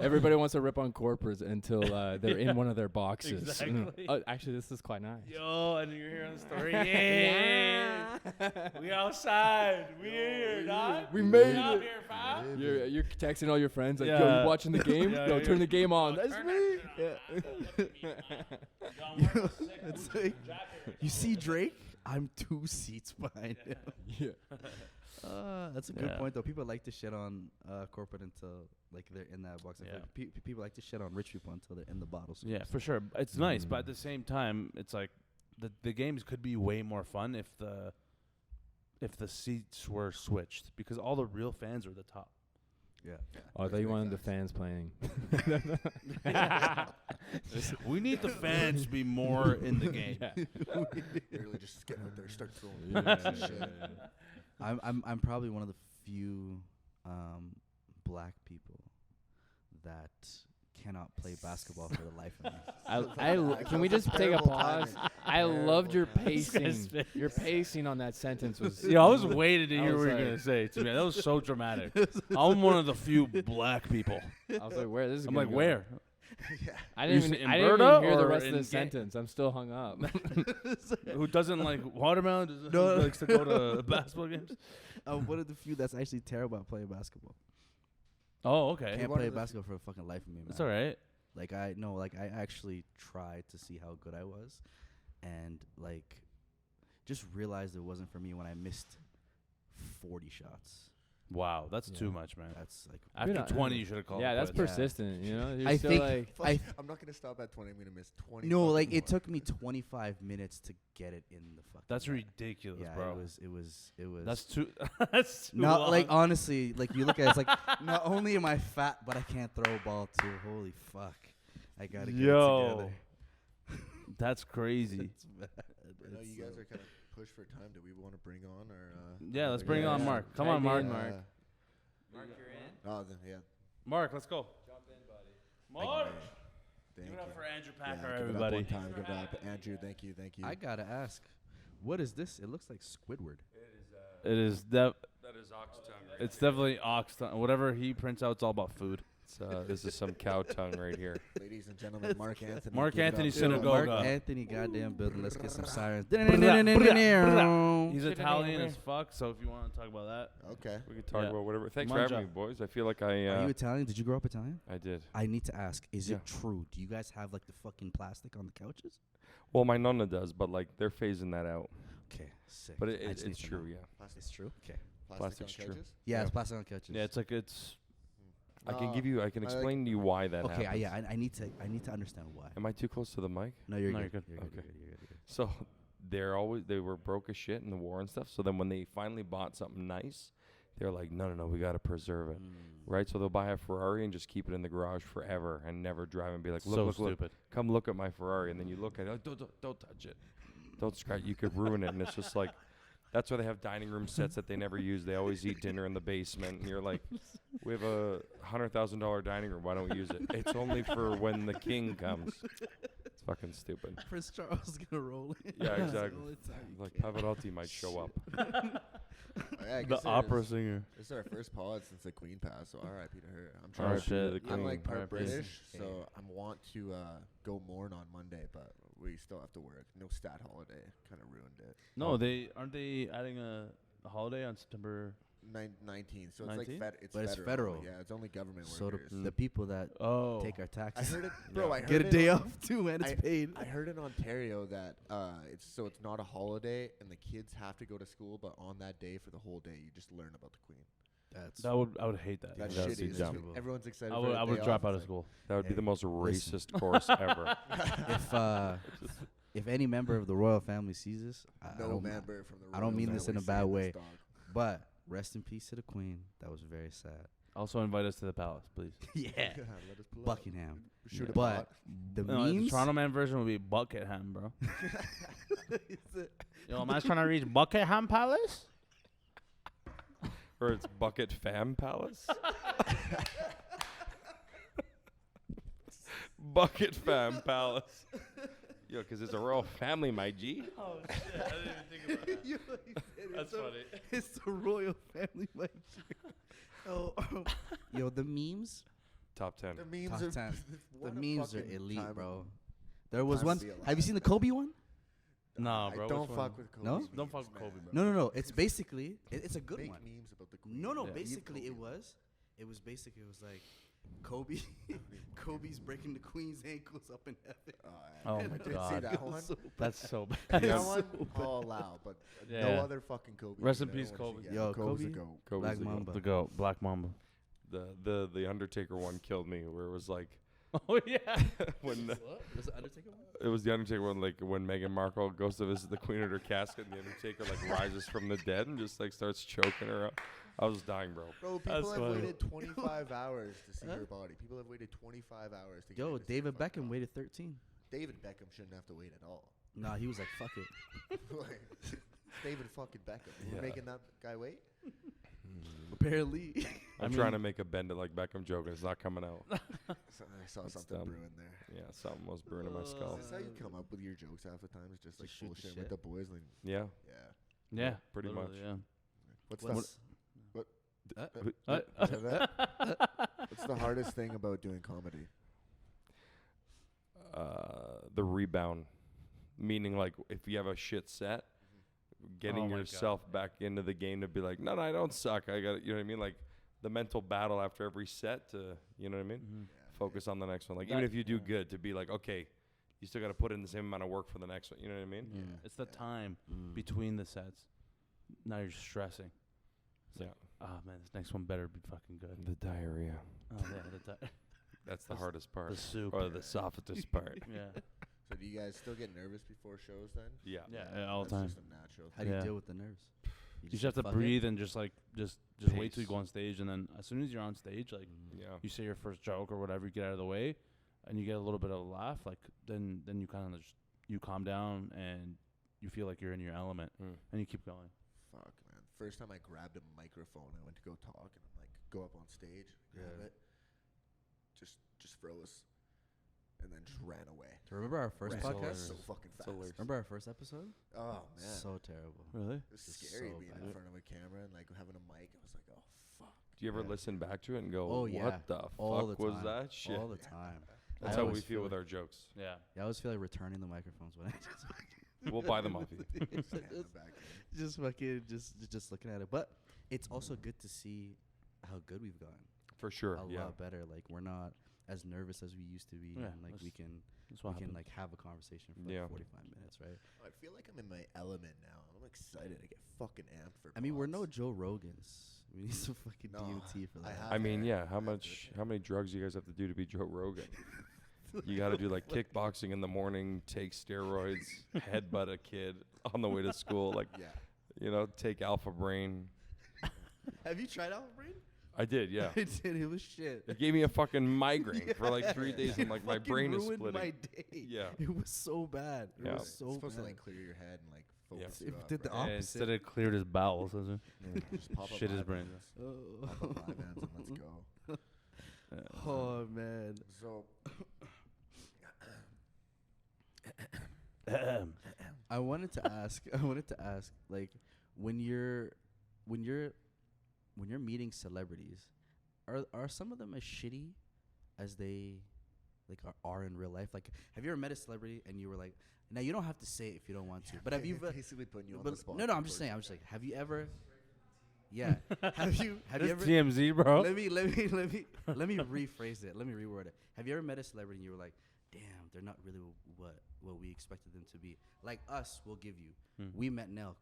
Everybody wants to rip on corporates until they're in one of their boxes. Exactly. Actually, this is quite nice. Yo, and you're hearing the story. Yeah. We outside. We here, dog. We made out it. here, fam. You're texting all your friends like, Yeah. yo, you watching the game? Yeah, Yo, yeah. turn the game on. That's Turn me. that shit Yeah. It's like, you see Drake? I'm 2 seats behind him. Yeah. That's a good Yeah. point, though. People like to shit on corporate until like they're in that box. I feel Yeah. like people like to shit on rich people until they're in the bottle. Yeah, for sure. It's nice, but at the same time, it's like the games could be way more fun if the seats were switched, because all the real fans are at the top. Yeah. Oh, I thought you wanted the fans playing. We need the fans to be more in the game. Yeah. Really just get out there, start throwing. Yeah. shit. I'm probably one of the few black people that cannot play basketball for the life of me. Can we just take a Terrible pause? timing. I loved your guy's pacing. face. Your pacing on that sentence was. Yeah, I was waiting to I hear was what you were like- gonna say to me. That was so dramatic. I'm one of the few black people. I was like, where? This is. I'm gonna like, go. where? Yeah. I You didn't said even. in I didn't Berta even hear the or rest of in the ga- sentence. I'm still hung up. Who doesn't like watermelon? Who No. likes to go to basketball games? I'm one of the few that's actually terrible at playing basketball. Oh, okay. Can't one play of the basketball for the fucking life of me, man. That's all right. Like I actually tried to see how good I was, and like just realized it wasn't for me when I missed 40 shots. Wow, that's Yeah. too much, man. That's like After Good on- 20, you should have called. Yeah, it that's quits. persistent. You know, you're I still think like. I I'm not gonna stop at 20. I'm gonna miss 20. no, fucking like it more. took me 25 minutes to get it in the fucking. That's net. ridiculous, Yeah, bro. it was. That's too. That's too Not long. like honestly, like you look at it, it's like not only am I fat, but I can't throw a ball too. Holy fuck! I gotta get Yo. it together. That's crazy. It's bad. I know you guys are kind of pushed for time. Do we want to bring on our? Yeah, let's bring yeah, on yeah. Mark. Come Tag on, Mark. in, Mark, you're in. Oh, then, yeah. Mark, let's go. Jump in, buddy. Mark. Thank Give you. it up for Andrew Yeah, Packer, give it up everybody. one time, give it up. Andrew, thank you. I gotta ask, what is this? It looks like Squidward. It is That is ox tongue. It's definitely ox tongue. Whatever he prints out, it's all about food. This is some cow tongue right here. Ladies and gentlemen, Mark Anthony. Mark give it Anthony up. Synagogue. Mark Anthony, goddamn building. Let's get some sirens. He's Italian as fuck, so if you want to talk about that. Okay. We could talk Yeah. about whatever. Thanks Mangia. for having me, boys. I feel like Are you Italian? Did you grow up Italian? I did. I need to ask, is Yeah. it true? Do you guys have like the fucking plastic on the couches? Well, my nonna does, but like they're phasing that out. Okay, sick. But I it's just need to true, know. yeah. It's true. Okay. Plastic's on true. couches? Yeah, Yeah. it's plastic on couches. Yeah, it's like it's. I can give you. I can I like- explain to you why that Okay, happens. I need to understand why. Am I too close to the mic? No, you're No, good. you're good. You're good. Okay. You're good. You're good. You're good. So they were broke as shit in the war and stuff. So then when they finally bought something nice, they're like, no, we got to preserve it. Right? So they'll buy a Ferrari and just keep it in the garage forever and never drive and be like, so look, stupid. come look at my Ferrari. And then you look at it, don't touch it. Don't scratch. You could ruin it. And it's just like, that's why they have dining room sets that they never use. They always eat dinner in the basement. And you're like, we have a $100,000 dining room. Why don't we use it? It's only for when the king comes. It's fucking stupid. Prince Charles is gonna roll in. Yeah, That's the exactly. only time you Like can. Pavarotti might show up. I The guess it opera is- singer. This is our first pod since the Queen passed, so R.I.P. to her. I'm Oh, trying. shit. the I'm Queen. like part R.I.P. British, Okay. so I want to go mourn on Monday, but we still have to work. No stat holiday, kind of ruined it. No, aren't they adding a holiday on September? 19, so 19? it's like But it's federal. federal. Yeah, it's only government So workers. the people that Oh, take our I taxes heard it, bro. I heard get a it day on- off too, man. It's paid. I heard in Ontario that it's not a holiday, and the kids have to go to school, but on that day for the whole day, you just learn about the Queen. That's I would hate that. That's That's shitty. dumb. That's- Everyone's excited. I for would a I would day drop off. out of It's school. That would be the most listen. racist course ever. if any member of the royal family sees this, I No don't member from the I don't royal mean this in family a bad saying way. dog. But rest in peace to the Queen. That was very sad. Also invite us to the Palace, please. Yeah. Let us pull up. Buckingham. Shoot a But bot. the No, the memes. Toronto man version would be Buckingham, bro. Yo, man's trying to reach Buckingham Palace? Or it's Bucket Fam Palace. Bucket Fam Palace. Yo, because it's a royal family, my G. Oh, shit. I didn't even think about that. That's funny. It's the royal family, my Oh, yo, the memes. Top 10. The memes Top are 10. The what a memes are fucking elite, time- bro. There was time one. to be Have you alive, seen the man. Kobe one? Nah, I bro. don't which one? fuck with Kobe. No? Don't fuck with Kobe, bro. No. It's basically it's a good Make one. memes about the Queen. No. Yeah. Basically, Leave it Kobe was basically it was like Kobe. Kobe's breaking the Queen's ankles up in heaven. Oh I my did see God. that one. That's so bad. That Yeah. one I'll allow, but no Yeah. other fucking Kobe. Rest dude. in I don't peace, wanna Kobe. see- Yo, Kobe's a Kobe. goat. Kobe's Black the goat. Mamba. The GOAT, Black Mamba. The Undertaker one killed me, where it was like Oh, yeah. when Was the Undertaker one? it was the Undertaker one, like when Meghan Markle goes to visit the Queen at her casket, and the Undertaker like rises from the dead and just like starts choking her up. I was dying, bro. Bro, That's people have funny. waited 25 hours to see her body. People have waited 25 hours to get Yo, in to see David her fucking Beckham body. waited 13. David Beckham shouldn't have to wait at all. Nah, he was like, fuck it. Like, David fucking Beckham. We're Yeah. making that guy wait? Apparently. I'm trying to make a bend it like Beckham joke, and it's not coming out. So I saw That's something dumb. brewing there. Yeah, something was brewing in my skull. Is this how you come up with your jokes half the time? It's just like Just shoot the bullshit shit. with the boys. Like, Yeah. yeah. Yeah. pretty literally, much. What's Yeah. what's the hardest thing about doing comedy? The rebound, meaning like if you have a shit set, getting Oh my yourself back into the game to be like, no, I don't suck. I got, you know what I mean? Like the mental battle after every set to, you know what I mean? Mhm. Focus on the next one. Like That- even if you do yeah. good, to be like, okay, you still got to put in the same amount of work for the next one. You know what I mean? Yeah. Mm. It's the time Mm. between the sets. Now you're stressing. It's Yeah. like, oh man, this next one better be fucking good. The diarrhea. Oh yeah, That's the That's hardest part. the soup. Or the softest part. Yeah. So do you guys still get nervous before shows then? Yeah. Yeah, all the That's time. just a natural. How do you Yeah. deal with the nerves? You just just have to fuck it? breathe and just wait till you Pace. go on stage, and then as soon as you're on stage, like Yeah. you say your first joke or whatever, you get out of the way, and you get a little bit of a laugh, like then you kind of just you calm down and you feel like you're in your element, Mm. and you keep going. Fuck, man. First time I grabbed a microphone, I went to go talk, and I'm like, go up on stage, grab Yeah. it, just froze, and then just ran away. Remember our first Ran podcast? so fucking fast. hilarious. Remember our first episode? Oh man, So terrible. Really? it was It's scary so being bad. in front of a camera and like having a mic. I was like, oh fuck. Do you ever Yeah. listen back to it and go, Oh, what yeah. the All fuck the was time. that shit? All the time. That's I how we always feel feel with like- our jokes. Yeah. Yeah, I always feel like returning the microphones when I We'll buy them off you. Just hand it back to me. just fucking just looking at it. But it's also good to see how good we've gotten. For sure. A Yeah. lot better. Like we're not as nervous as we used to be, Yeah, and like we that's- can That's what happened. like have a conversation for like Yeah. 45 minutes, right? I feel like I'm in my element now. I'm excited to get fucking amped for. I mean, we're pods. no Joe Rogans. We need some fucking No, DMT for I that. have- I mean, hair. yeah. How many drugs you guys have to do to be Joe Rogan? You got to do like kickboxing in the morning, take steroids, headbutt a kid on the way to school, like Yeah. you know, take Alpha Brain. Have you tried Alpha Brain? I did, yeah. I did. It was shit. It gave me a fucking migraine for like Yeah. 3 days, and like my Fucking brain is ruined splitting. my day. Yeah. It was so bad. It Yeah. was It's so supposed bad. to like clear your head and like focus It you up, did the right? opposite. Instead it cleared his bowels, doesn't Just pop up Shit his Vyvanse. brain. Oh. Pop up Vyvanse and let's go. it? Oh man. So I wanted to ask. Like, when you're meeting celebrities, are some of them as shitty as they like are in real life? Like, have you ever met a celebrity and you were like, now you don't have to say it if you don't want to, but have you? basically putting you on But the spot? no, I'm just saying. I'm just like, have you ever? Yeah. Have you This ever? TMZ, bro. Let me rephrase it. Let me reword it. Have you ever met a celebrity and you were like, damn, they're not really what we expected them to be? Like us, we'll give you. Hmm. We met Nelk.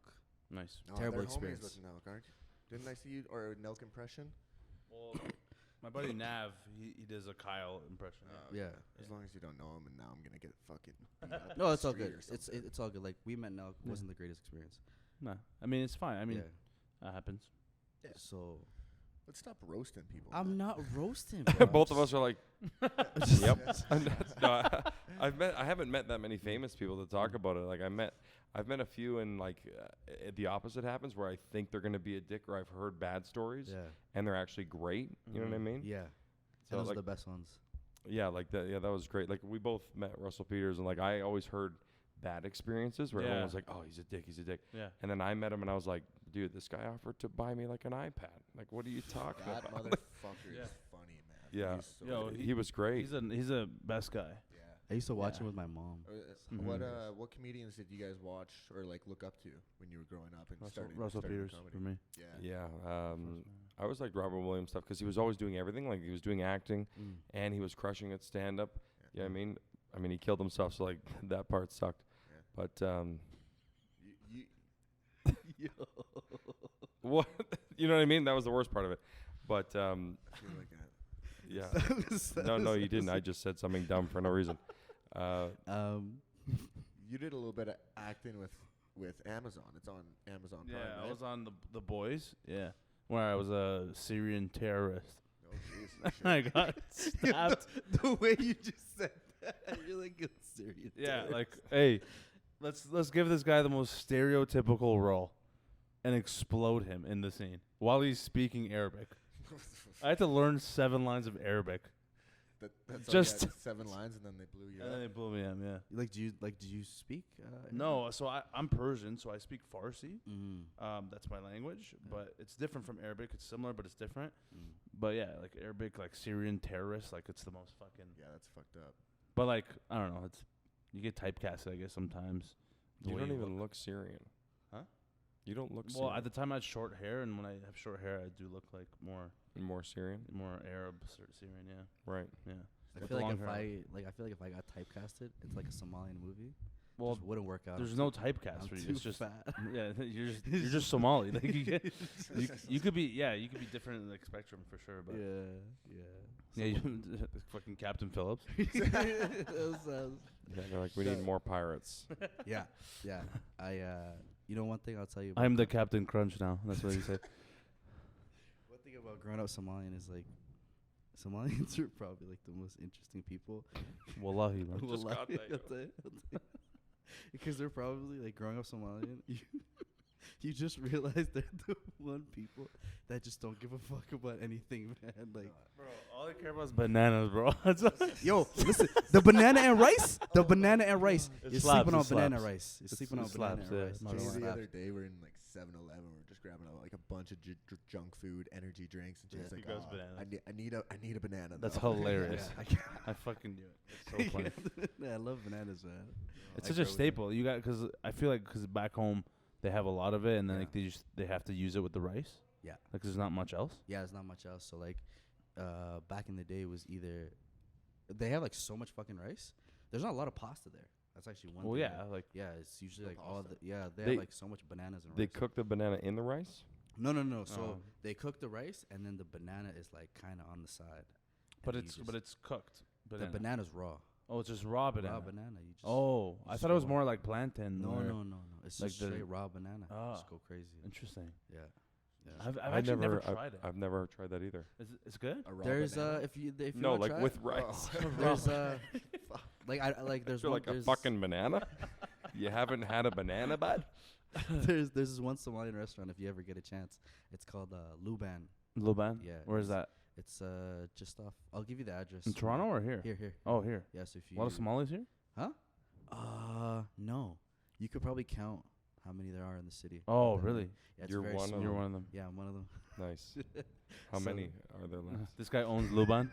Nice. No, Terrible they're homies experience. with Nelk, aren't you? Didn't I see you or a Nelk impression? Well, my buddy Nav, he does a Kyle impression. Yeah. As long as you don't know him, and now I'm gonna get fucking. beat up in No, the it's all street good. or It's something. it's all good. Like we met Nelk, Yeah. wasn't the greatest experience. Nah, I mean it's fine. I mean yeah. that happens. So, Let's stop roasting people. I'm not roasting. Bro. Both of us are like, yep. No, I haven't met that many famous people to talk about it. Like I've met a few, and like the opposite happens, where I think they're gonna be a dick, or I've heard bad stories, and they're actually great. You know what I mean? Yeah. So those like are the best ones. Yeah, like that. Yeah, that was great. Like we both met Russell Peters, and like I always heard bad experiences where everyone was like, "Oh, he's a dick, he's a dick." Yeah. And then I met him, and I was like, "Dude, this guy offered to buy me like an iPad. Like, what are you talking That about?" motherfucker is funny, man. Yeah. He's so He was great. He's a best guy. Yeah. I used to watch him with my mom. What comedians did you guys watch or like look up to when you were growing up and starting Peters comedy? for me. Yeah. Yeah. I always liked Robert Williams stuff because he was always doing everything. Like he was doing acting, and he was crushing at stand up. Yeah. You know what I mean, he killed himself, so like that part sucked. Yeah. But what? You know what I mean? That was the worst part of it. But I feel like that. yeah. No, you didn't. I just said something dumb for no reason. You did a little bit of acting with Amazon. It's on Amazon Prime. Yeah, right? I was on the Boys. Yeah, where I was a Syrian terrorist. Oh, jeez. I got stabbed. The way you just said that, you're like a serious. Yeah, like, hey, let's give this guy the most stereotypical role, and explode him in the scene while he's speaking Arabic. I had to learn 7 lines of Arabic. That's just all you had, 7 lines, and then they blew you And up. then they blew me up. Yeah. Like, do you speak? No, so I'm Persian, so I speak Farsi. Mm-hmm. That's my language, but it's different from Arabic. It's similar, but it's different. But yeah, like Arabic, like Syrian terrorists, like it's the most fucking. Yeah, that's fucked up. But like I don't know, it's you get typecasted, I guess sometimes. You don't even look Syrian. Huh? You don't look Syrian. Well, at the time I had short hair, and when I have short hair, I do look like more Syrian? more Arab, Syrian. Yeah. Right. Yeah. I feel like if I got typecasted, it's like a Somalian movie. Well, just wouldn't work out. there's no typecast for you. too It's just fat. yeah, you're just Somali. Like you could be different in the spectrum for sure. But yeah, fucking Captain Phillips. Yeah, they're like, we need more pirates. yeah. You know, one thing I'll tell you. I'm the Captain Crunch now. That's what he said. One thing about growing up Somalian is like, Somalians are probably like the most interesting people. Wallahi, man. Just got that, I'll tell you. Because they're probably like growing up Somalian. You just realize they're the one people that just don't give a fuck about anything, man. Like, Bro, all I care about is bananas, bro. yo, listen, the banana and rice. The banana and rice. You're slaps, sleeping on it banana slaps. rice. You're sleeping on it banana slaps, and yeah. rice. No, It no, just The slaps. other day we're in like 7-Eleven. We're just grabbing like a bunch of junk food, energy drinks, and she's Yeah. like, He goes "Oh, bananas. I need a banana." That's though." hilarious. Yeah. I fucking knew it. It's so funny. Yeah, I love bananas, man. It's I such grow a with staple. You got because I feel like because back home they have a lot of it, and then like they have to use it with the rice. Yeah. Like there's not much else. Yeah, there's not much else. So like, back in the day was either they have like so much fucking rice. There's not a lot of pasta there. That's actually one. Well, thing yeah, that- like yeah, it's usually No like all pasta. the they They- have like so much bananas and They rice. cook the banana in the rice? No. So Oh. they cook the rice and then the banana is like kind of on the side. but And it's you it's cooked. the Banana. banana's raw. Oh, it's just raw banana. Raw banana. You just Oh, I just thought it was go more like plantain. no. or- It's like just the- straight raw banana. Ah. Just go crazy. Interesting. Yeah. I've I actually never tried it. I've never tried that either. It's good. A raw There's banana? if you No, wanna like try with it, rice. there's like I like there's You're one like a there's- fucking banana? You haven't had a banana, bud? there's this one Somalian restaurant if you ever get a chance. It's called Luban. Luban. Yeah. Where's that? It's just off. I'll give you the address. In Toronto or here? Here. Oh, here. Yes, if you. A lot of Somalis here. Huh? No. You could probably count how many there are in the city. Oh, But then, really? Yeah, it's You're very one of small. You're one of them. Yeah, I'm one of them. Nice. How So- many are there left? This guy owns Luban.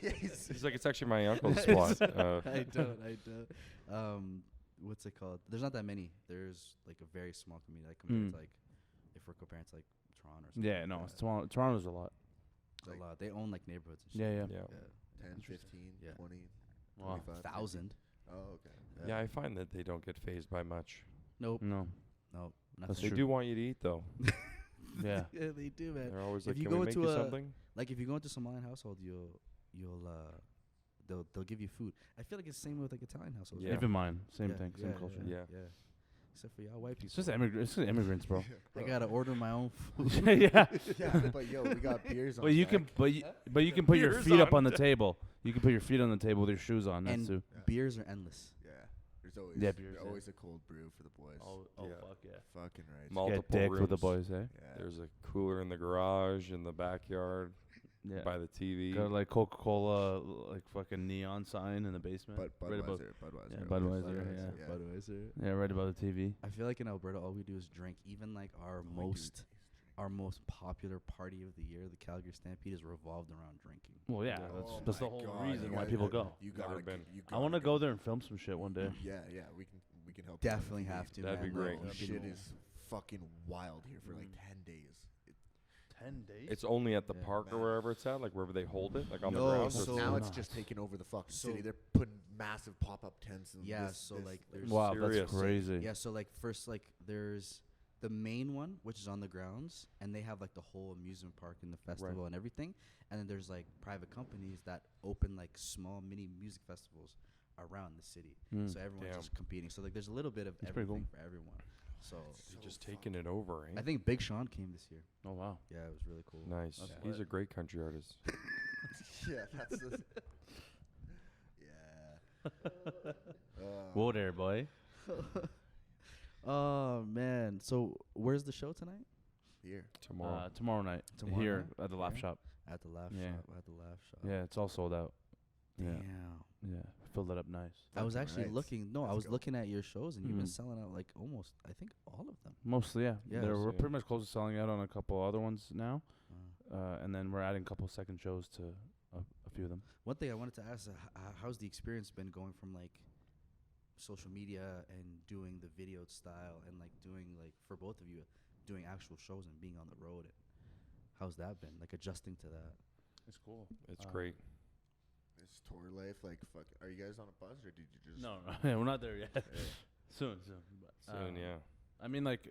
He's like, it's actually my uncle's spot. I don't. What's it called? There's not that many. There's like a very small community. Like compared to like, if we're comparing to like Toronto or something. Yeah, no, it's Toronto's a lot. It's a lot. They own like neighborhoods and shit. Yeah, yeah. Yeah. 10, 15, Yeah. 20, Wow. 25. 1,000. Oh, okay. Yeah, I find that they don't get phased by much. Nope. No. Nope. That's They true. do want you to eat, though. Yeah. Yeah, they do, man. They're always If like, you can go we make into you a- something? Like if you go into Somalian household, they'll give you food. I feel like it's the same with like Italian households. Yeah. right? Even mine. Same Yeah, thing. Same yeah, culture. Yeah. Except for y'all white people. It's just immigrants, bro. I gotta order my own food. Yeah. Yeah, but yo, we got beers on. But you deck. but you can put your Beers feet up on on the table. You can put your feet on the table with your shoes on. That's And too. beers are endless. Yeah, there's always beers, always a cold brew for the boys. Yeah. Fuck yeah. Fucking right. Multiple Get dicked rooms. with the boys, eh? Yeah. There's a cooler in the garage, in the backyard, Yeah. by the TV. Got like Coca-Cola, like fucking neon sign in the basement. But right above, Budweiser. Yeah, always Budweiser, yeah. Budweiser. yeah, right above the TV. I feel like in Alberta, all we do is drink. Even like our most popular party of the year, the Calgary Stampede, is revolved around drinking. Well, yeah, Oh that's the my whole God, reason you why gotta people go. go. You Never gotta been. You I want to go there and film some shit one day. Yeah, we can help. you out if Definitely you have need. to. That'd man. be great. Like, Shit is fucking wild here for like 10 days. 10 days. It's only at the Yeah. park or wherever it's at, like wherever they hold it, like on the No, grounds. or so it's now nuts. it's just taking over the fucking So- city. They're putting massive pop-up tents. And Yeah, this, so, this, like, this. there's- Wow, Serious. that's crazy. Yeah, so like first like there's the main one which is on the grounds, and they have like the whole amusement park and the festival and everything, and then there's like private companies that open like small mini music festivals around the city. Mm. So everyone's Damn. just competing. So like there's a little bit of That's pretty everything cool. for everyone. So You're just taking it over, eh? I think Big Sean came this year. Oh wow. Yeah, it was really cool. Nice. That's He's lit. a great country artist. Yeah, that's the. Yeah. Whoa there, boy. Oh man. So where's the show tonight? Here. Tomorrow. Tomorrow night. Tomorrow Here night? at the Laugh Yeah. Shop. At the Laugh Yeah. Shop. At the Laugh Shop. Yeah, it's all sold out. Damn. Yeah. Yeah. Filled it up nice. I was Fucking actually right. looking. No, I Let's was go. looking at your shows, and you've been Mhm. selling out like almost, I think, all of them. Mostly, yeah. Yeah, We're so- pretty much close to selling out on a couple other ones now, Uh, and then we're adding a couple second shows to a few of them. one thing I wanted to ask: how's the experience been going from like social media and doing the video style, and like doing like for both of you doing actual shows and being on the road? How's that been? Like adjusting to that? It's cool. It's great. This tour life, like, fuck. Are you guys on a bus or did you just? No, yeah, we're not there yet. Yeah. soon. But, Soon, yeah. I mean, like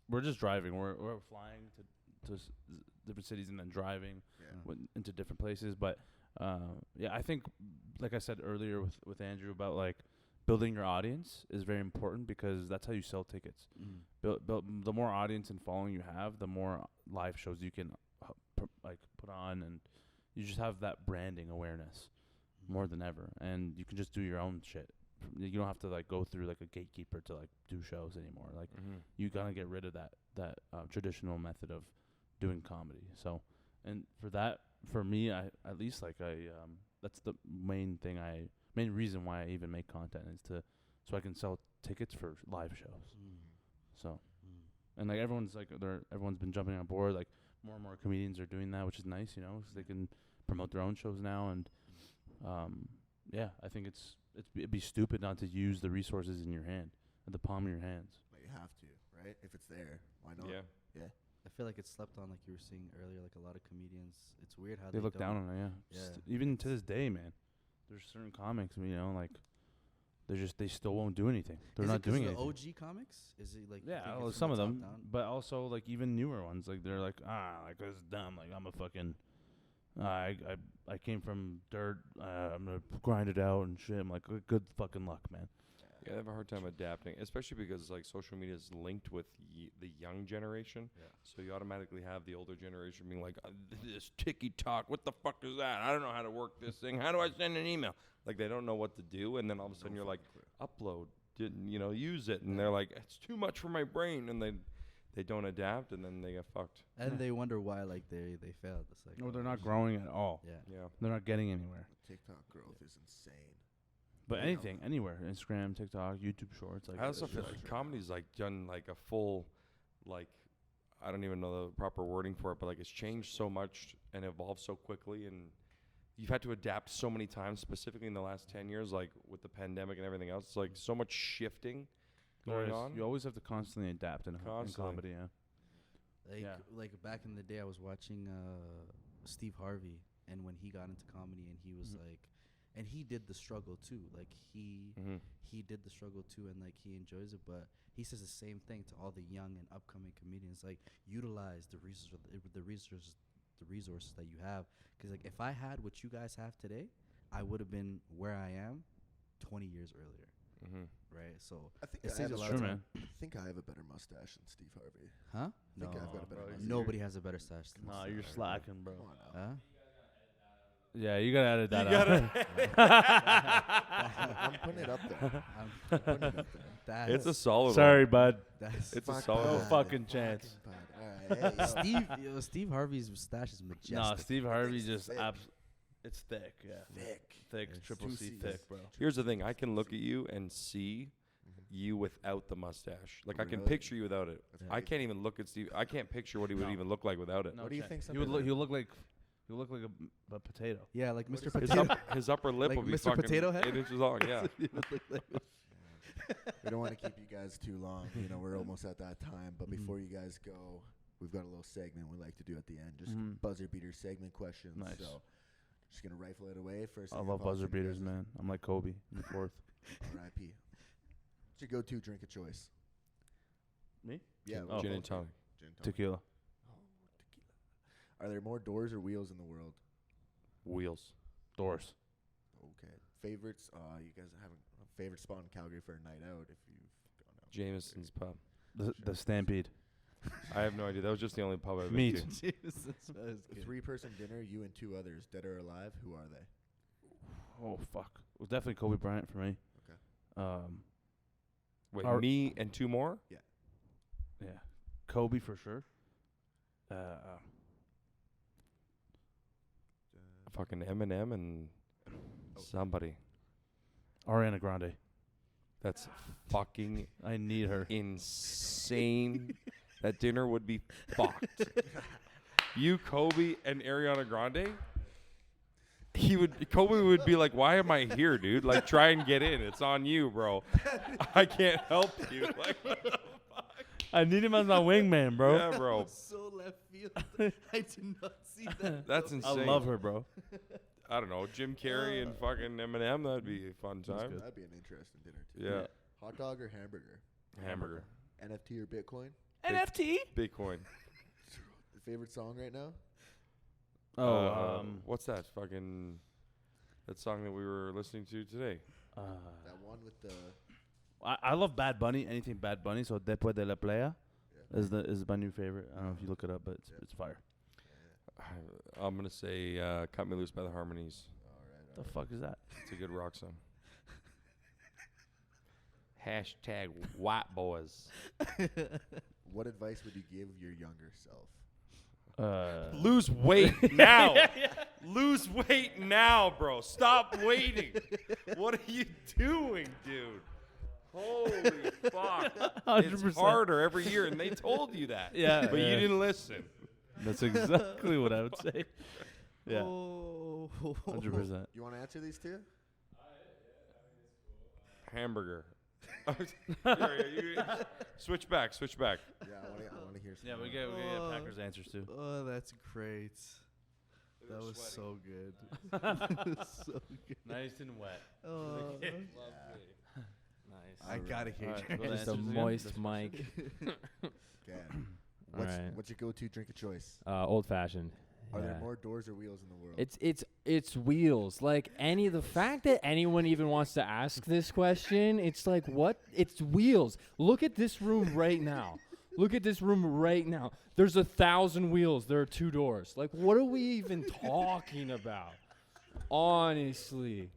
we're just driving. We're flying to different cities and then driving Yeah. into different places. But yeah, I think, like I said earlier with Andrew about like building your audience is very important because that's how you sell tickets. The more audience and following you have, the more live shows you can put on, and you just have that branding awareness more than ever, and you can just do your own shit. You don't have to like go through like a gatekeeper to like do shows anymore. Like you gotta get rid of that traditional method of doing comedy. So, and for me, I at least like that's the main reason why I even make content is so I can sell tickets for live shows. So, and like everyone's been jumping on board. Like more and more comedians are doing that, which is nice, 'cause they can promote their own shows now. And yeah, I think it'd be stupid not to use the resources in your hand, at the palm of your hands. But you have to, right? If it's there, why not? Yeah. I feel like it's slept on, like you were saying earlier. Like a lot of comedians, it's weird how They look don't- down on it, yeah. Yeah. Even to this day, man. There's certain comics, like they still won't do anything. They're Is not it 'cause doing of the anything. OG comics? Is it like? you Yeah, think well, it's some from of the them, top down? but also like even newer ones. Like they're like like this is dumb. Like I'm a fucking, I came from dirt. I'm gonna grind it out and shit. I'm like good fucking luck, man. Yeah, they have a hard time adapting, especially because like social media is linked with the young generation. Yeah. So you automatically have the older generation being like, "This TikTok, what the fuck is that? I don't know how to work this thing. How do I send an email?" Like they don't know what to do, and then all of a sudden you're like, "Upload, didn't use it?" And they're like, "It's too much for my brain," and they don't adapt, and then they get fucked. And they wonder why like they failed. It's like No, they're not growing at all. Yeah. Yeah. They're not getting anywhere. TikTok growth is insane. But Yeah. anything, anywhere, Instagram, TikTok, YouTube Shorts. Like I also it's feel just- like comedy's like done like a full, like, I don't even know the proper wording for it, but like it's changed so much and evolved so quickly, and you've had to adapt so many times, specifically in the last 10 years, like with the pandemic and everything else. It's like so much shifting there going is. on. You always have to constantly adapt in Constantly. comedy. Yeah. Like Yeah. like back in the day, I was watching Steve Harvey, and when he got into comedy, and he was like, and he did the struggle too. Like he did the struggle too, and like he enjoys it. But he says the same thing to all the young and upcoming comedians. Like utilize the resources that you have. Because like if I had what you guys have today, I would have been where I am 20 years earlier. Right. So I think it saves a that's lot True, of man. time. think I have a better mustache than Steve Harvey. Huh? I think I've got a better mustache. Nobody has a better stash than Nah, Steve you're Harvey. slacking, bro. Come on now. Huh? Yeah, you gotta edit that out. I'm putting it up there. I'm putting it up there. It's a solid Sorry, one. bud. That's It's a Fuck solid bad. No one. fucking chance. Fucking bad. All right, hey, yo. Steve Harvey's stash is majestic. Nah, Steve Harvey It's just thick. it's thick, yeah. Thick, It's triple C 2Cs. thick, bro. Here's the thing: I can look at you and see you without the mustache. Like I can Really? picture you without it. That's I crazy. can't even look at Steve. I can't picture what he would No. even look like without it. No What do you chance. think He would somebody look like a potato. Yeah, like Mr. What is His, Potato. his upper lip Like will be Mr. fucking Potato Head? 8 inches long. Yeah. We don't want to keep you guys too long. You know, we're almost at that time. But Mhm. before you guys go, we've got a little segment we like to do at the end. Just Mhm. buzzer beater segment questions. Nice. So just going to rifle it away first. I love buzzer beaters, man. I'm like Kobe in the fourth. R.I.P. What's your go-to drink of choice? Me? Yeah. Oh. Gin and tonic. Gin and tonic. Tequila. Tequila. Are there more doors or wheels in the world? Wheels. Doors. Okay. Favorites? You guys have a favorite spot in Calgary for a night out if you've gone out? Jameson's pub. The Stampede. I have no idea. That was just the only pub I've been Meat. to. A 3-person dinner, you and 2 others, dead or alive. Who are they? Oh fuck. It was definitely Kobe Bryant for me. Okay. Wait, Our- me and 2 more? Yeah. Kobe for sure. Fucking Eminem and somebody. Ariana Grande. That's fucking I need her. insane. That dinner would be fucked. You, Kobe, and Ariana Grande? Kobe would be like, why am I here, dude? Like, try and get in. It's on you, bro. I can't help you. Like, what the fuck? I need him as my wingman, bro. Yeah, bro. So left field. I did not see that. That's I insane. love her, bro. I don't know. Jim Carrey and fucking Eminem. That'd be a fun time. good. That'd be an interesting dinner, too. Yeah. Hot dog or hamburger? Hamburger. NFT or Bitcoin? NFT? Bitcoin. Favorite song right now? What's that fucking that song that we were listening to today? That one with the... I love Bad Bunny. Anything Bad Bunny. So Después de la Playa Yeah. is my new favorite. I don't know if you look it up, but it's fire. I'm gonna say "Cut Me Loose" by the Harmonies. All right. The fuck is that? It's a good rock song. Hashtag white boys. What advice would you give your younger self? Lose weight now. Lose weight now, bro. Stop waiting. What are you doing, dude? Holy fuck. 100%. It's harder every year, and they told you that. Yeah, But yeah. you didn't listen. That's exactly what I would say. Yeah. Oh. 100%. You want to answer these two? Hamburger. Switch back. Yeah, I want to hear some. Yeah, we more. get Packers answers too. Oh, that's great. That was so good. So good. Nice and wet. Oh, Nice. I gotta hear Alright, you. well, Just a answers again? moist mic. Okay. All right. What's your go-to drink of choice? Old fashioned. Are there more doors or wheels in the world? It's wheels. Like the fact that anyone even wants to ask this question, it's like what? It's wheels. Look at this room right now. Look at this room right now. There's 1,000 wheels. There are 2 doors. Like what are we even talking about? Honestly.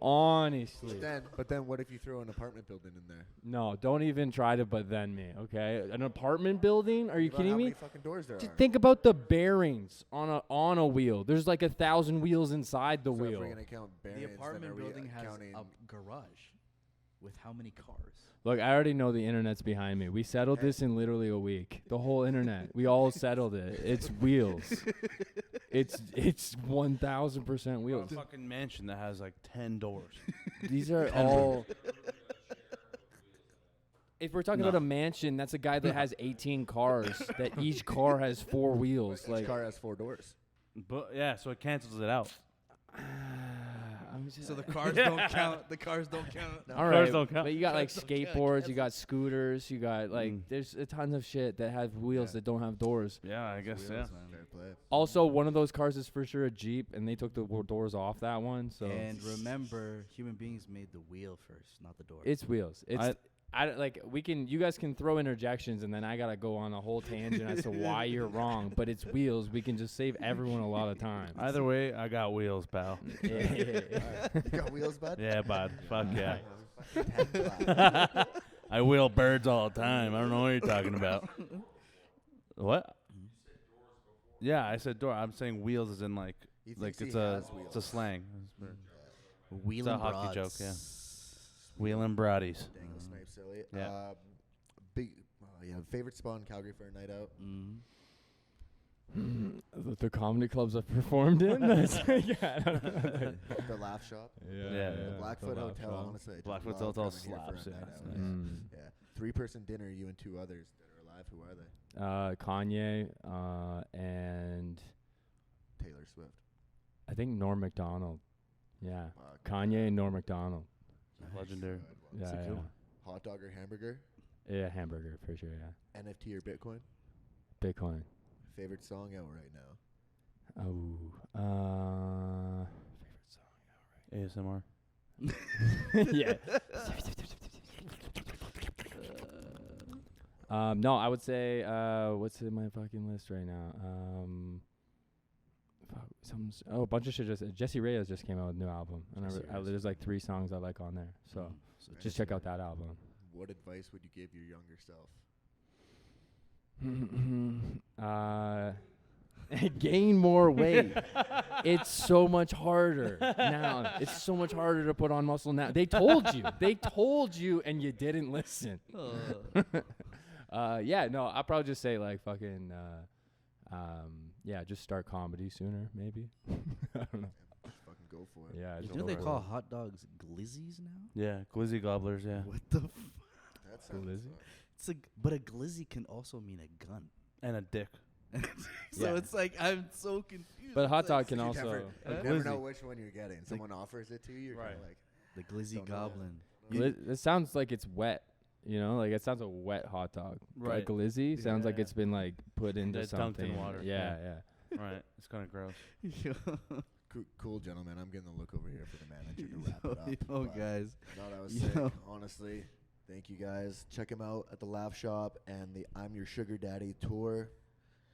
But then what if you throw an apartment building in there? No, don't even try to but then me, okay? An apartment building? Are you Think about kidding how me? many fucking doors there Just are. think about the bearings on a wheel. There's like 1,000 wheels inside the So if wheel. we're gonna count bearings, The then apartment are we building has counting a garage with how many cars? Look, I already know the internet's behind me. We settled this in literally a week. The whole internet. We all settled it. It's wheels. It's 1,000% A wheels. fucking mansion that has like 10 doors. These are all. If we're talking about a mansion, that's a guy that has 18 cars. That each car has 4 wheels. Each Like, car has 4 doors. But yeah, so it cancels it out. So the cars don't count. The cars don't count. all Cars right, don't count. but you got like Cars don't count. skateboards, you got scooters, you got like Mm. there's a ton of shit that have wheels Yeah. that don't have doors. Yeah, I guess, yeah. Wheels, man. Fair play. Also, one of those cars is for sure a Jeep, and they took the doors off that one. So And remember, human beings made the wheel first, not the door. it's wheels. It's I- You guys can throw interjections, and then I gotta go on a whole tangent as to why you're wrong. But it's wheels. We can just save everyone a lot of time. Either way, I got wheels, pal. Yeah. You got wheels, bud? Yeah, bud. Fuck yeah. Yeah. I wheel birds all the time. I don't know what you're talking about. What? Yeah, I said door. I'm saying wheels as in like it's a slang. Wheeling It's a hockey broads. joke, yeah. Wheeling broadies. Dang, the snipe silly. Yeah. Favorite spot in Calgary for a night out? The comedy clubs I've performed in. That's The Laugh Shop. Yeah. The Blackfoot Hotel, honestly. I just Blackfoot love Hotel coming here for a slaps, yeah. night out. Mm. Yeah. 3-person dinner, you and 2 others that are alive. Who are they? Kanye and Taylor Swift. I think Norm Macdonald. Yeah, Fuck. Kanye and Norm Macdonald. Legendary. Good one. Yeah, Hot dog or hamburger? yeah, hamburger for sure. Yeah, NFT or Bitcoin? Bitcoin. Favorite song out right now? Favorite song. ASMR. Yeah. No, I would say what's in my fucking list right now? A bunch of shit. Jesse Reyes just came out with a new album, and there's like 3 songs I like on there. So just check out that album. What advice would you give your younger self? Gain more weight. It's so much harder now. It's so much harder to put on muscle now. They told you. They told you, and you didn't listen. Yeah, no, I'll probably just say like fucking, just start comedy sooner, maybe. I don't know. Just fucking go for it. Yeah. You just know they go call for hot dogs glizzies now? Yeah, glizzy gobblers, yeah. What the That sounds Glizzy? fun. But a glizzy can also mean a gun. And a dick. So Yeah. it's like I'm so confused. But hot It's dog like can You also. never, A you never know glizzy. which one you're getting. Someone offers it to you, you're kind of like, the glizzy Don't know. goblin. It sounds like it's wet. You know, like it sounds a wet hot dog. Right. A glizzy sounds like Yeah. it's been like put into Yeah, dunked in something. water. Yeah, Yeah. Right. It's kind of gross. cool, gentlemen. I'm getting the look over here for the manager to wrap it up. Oh, but guys. No, that was Yo. sick. Honestly, thank you guys. Check him out at the Laugh Shop and the I'm Your Sugar Daddy tour.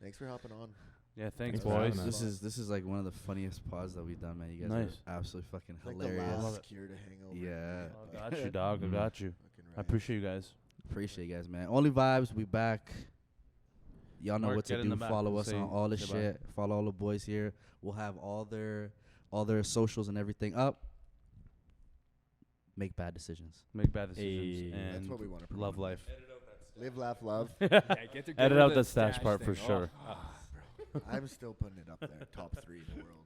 Thanks for hopping on. Yeah, thanks, Thanks for having boys. us. This is like one of the funniest pods that we've done, man. You guys Nice. are absolutely fucking It's like hilarious. the last cure to hangover. Yeah. I got you, dog. I got you. Fucking I right. appreciate you guys. Appreciate you guys, man. OnlyVibes, we back. Y'all know Mark, what to get in do. the back. Follow us Say- on all the say bye. shit. Follow all the boys here. We'll have all their socials and everything up. Make bad decisions. Make bad decisions Hey. and That's what we want to love life. Live, laugh, love. Edit out the stash part for sure. I'm still putting it up there. Top 3 in the world.